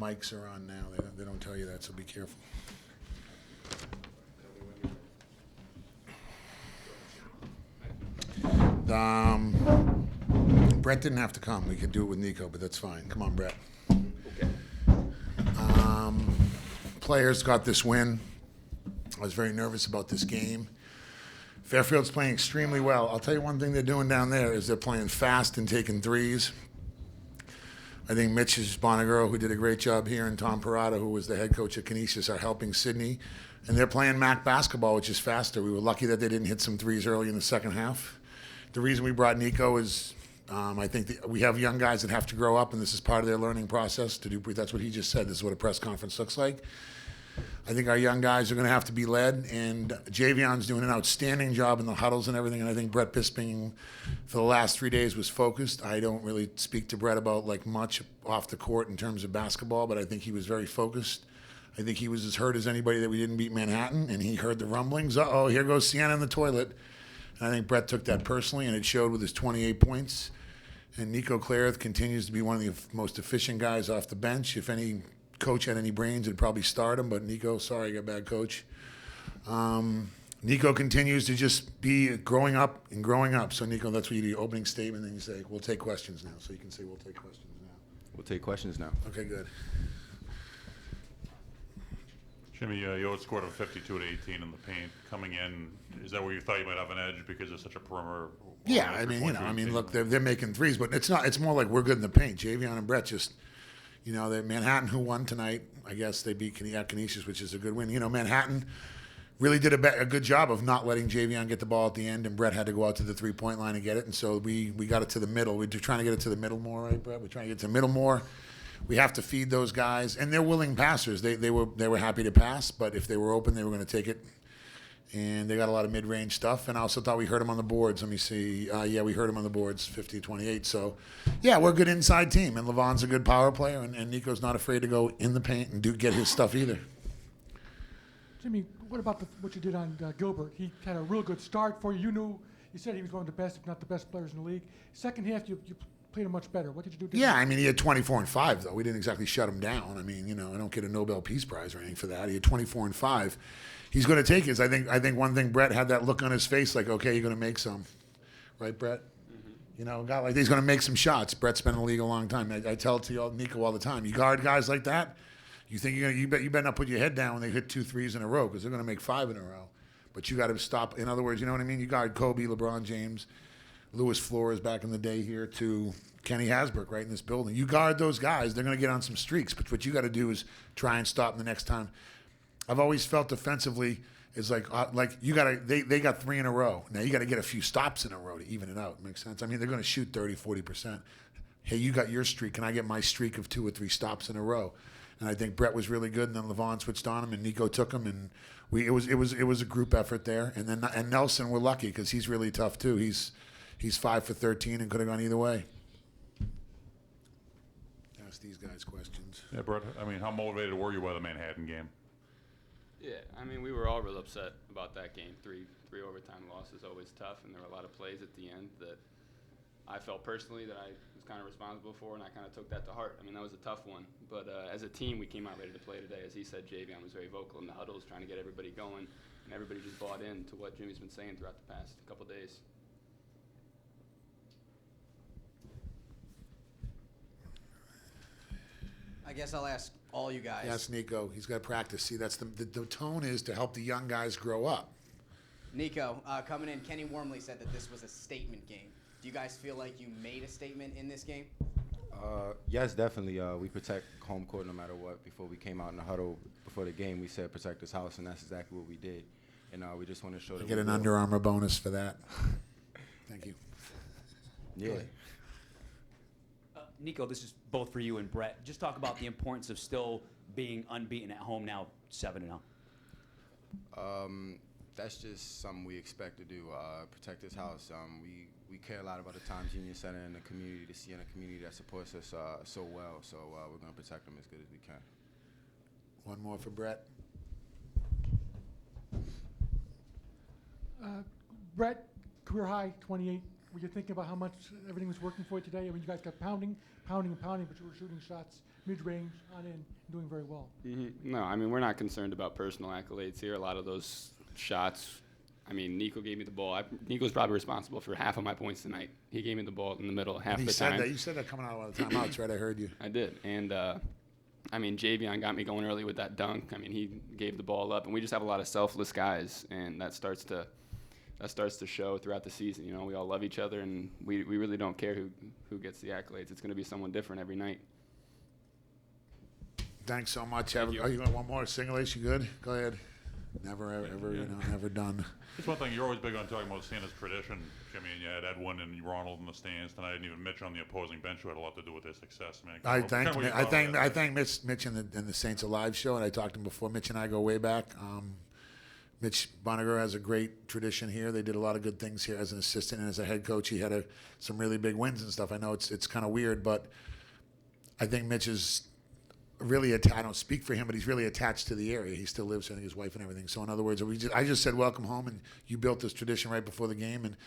mics are on now. They don't tell you that, so be careful. Brett didn't have to come. We could do it with Nico, but that's fine. Come on, Brett. Okay. Players got this win. I was very nervous about this game. Fairfield's playing extremely well. I'll tell you one thing they're doing down there is they're playing fast and taking threes. I think Mitch Bonaguro, who did a great job here, and Tom Parada, who was the head coach at Canisius, are helping Sydney. And they're playing MAC basketball, which is faster. We were lucky that they didn't hit some threes early in the second half. The reason we brought Nico is I think we have young guys that have to grow up, and this is part of their learning process. That's what he just said. This is what a press conference looks like. I think our young guys are going to have to be led, and Javion's doing an outstanding job in the huddles and everything, and I think Brett Bisping for the last 3 days was focused. I don't really speak to Brett about much off the court in terms of basketball, but I think he was very focused. I think he was as hurt as anybody that we didn't beat Manhattan, and he heard the rumblings. Uh-oh, here goes Siena in the toilet. And I think Brett took that personally, and it showed with his 28 points. And Nico Clareth continues to be one of the most efficient guys off the bench. If any coach had any brains, it'd probably start him. But Nico, sorry, you got a bad coach. Nico continues to just be growing up and growing up. So, Nico, that's what you do, your opening statement, and then you say, we'll take questions now. So you can say, we'll take questions now. We'll take questions now. Okay, good. Jimmy, you outscored them 52-18 in the paint. Coming in, is that where you thought you might have an edge because it's such a perimeter? Yeah, look, they're making threes, but it's not. It's more like we're good in the paint. Javion and Brett just, they're Manhattan, who won tonight. I guess they beat Canisius, which is a good win. Manhattan really did a good job of not letting Javion get the ball at the end, and Brett had to go out to the three-point line and get it. And so we got it to the middle. We're trying to get it to the middle more, right, Brett? We're trying to get to the middle more. We have to feed those guys, and they're willing passers. They were happy to pass, but if they were open, they were going to take it. And they got a lot of mid-range stuff. And I also thought we heard them on the boards. Let me see. Yeah, we heard them on the boards, 50-28. So, yeah, we're a good inside team, and Levon's a good power player, and Nico's not afraid to go in the paint and get his stuff either. Jimmy, what about what you did on Gilbert? He had a real good start for you. You said he was one of the best, if not the best players in the league. Second half, you played him much better. What did you do differently? Yeah, he had 24 and 5 though. We didn't exactly shut him down. I don't get a Nobel Peace Prize or anything for that. He had 24 and 5. He's going to take his. I think one thing, Brett had that look on his face like, okay, you're going to make some, right, Brett? Mm-hmm. A guy like he's going to make some shots. Brett's been in the league a long time. I tell it to Nico all the time. You guard guys like that, you think you better not put your head down when they hit 2 threes in a row because they're going to make 5 in a row. But you got to stop. In other words, you know what I mean? You guard Kobe, LeBron James, Louis Flores back in the day here to Kenny Hasbrook right in this building. You guard those guys, they're going to get on some streaks. But what you got to do is try and stop them the next time. I've always felt defensively is like you got to they got 3 in a row. Now you got to get a few stops in a row to even it out. Makes sense? They're going to shoot 30-40%. Hey, you got your streak. Can I get my streak of 2 or 3 stops in a row? And I think Brett was really good, and then Levon switched on him, and Nico took him, and it was a group effort there. And Nelson, we're lucky because he's really tough too. He's 5 for 13 and could have gone either way. Ask these guys questions. Yeah, Brett, how motivated were you by the Manhattan game? Yeah, we were all real upset about that game. Three overtime losses, always tough, and there were a lot of plays at the end that I felt personally that I was kind of responsible for, and I kind of took that to heart. That was a tough one. But as a team, we came out ready to play today. As he said, Javion was very vocal in the huddles, trying to get everybody going, and everybody just bought in to what Jimmy's been saying throughout the past couple days. I guess I'll ask all you guys. Yes, Nico. He's got to practice. See, that's the tone is to help the young guys grow up. Nico, coming in, Kenny Wormley said that this was a statement game. Do you guys feel like you made a statement in this game? Yes, definitely. We protect home court no matter what. Before we came out in the huddle before the game, we said protect this house, and that's exactly what we did. And we just want to show that get an Under Armour bonus for that. Thank you. Yeah. Nico, this is both for you and Brett. Just talk about the importance of still being unbeaten at home now, 7-0. That's just something we expect to do. Protect this house. We care a lot about the Times Union Center and the community, the Siena community that supports us so well. So we're going to protect them as good as we can. One more for Brett. Brett, career high, 28 Were you thinking about how much everything was working for you today? I mean, you guys got pounding, but you were shooting shots mid-range, on in, doing very well. No, I mean, we're not concerned about personal accolades here. A lot of those shots, I mean, Nico gave me the ball. Nico's probably responsible for half of my points tonight. He gave me the ball in the middle half the time. You said that coming out of the timeouts, right? I heard you. I did. And, I mean, Javion got me going early with that dunk. I mean, he gave the ball up. And we just have a lot of selfless guys, and that starts to show throughout the season. You know, we all love each other, and we really don't care who gets the accolades. It's going to be someone different every night. Thanks so much. Thank you. Oh, you got one more single ace? You good? Go ahead. Never, ever, never done. Just one thing, you're always big on talking about Siena's tradition, Jimmy, and you had Edwin and Ronald in the stands tonight, and even Mitch on the opposing bench, who had a lot to do with their success. Man, I thank Mitch in the Saints Alive show, and I talked to him before. Mitch and I go way back. Mitch Boniger has a great tradition here. They did a lot of good things here as an assistant and as a head coach. He had some really big wins and stuff. I know it's kind of weird, but I think Mitch is really I don't speak for him, but he's really attached to the area. He still lives here, his wife and everything. So in other words, I just said welcome home, and you built this tradition right before the game. And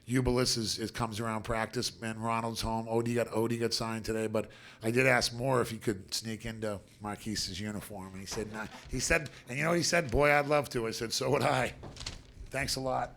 Ubalis comes around practice, and Ronald's home. Odie got signed today, but I did ask Moore if he could sneak into Marquise's uniform, and he said, nah. He said, and you know what he said? Boy, I'd love to. I said, so would I. Thanks a lot.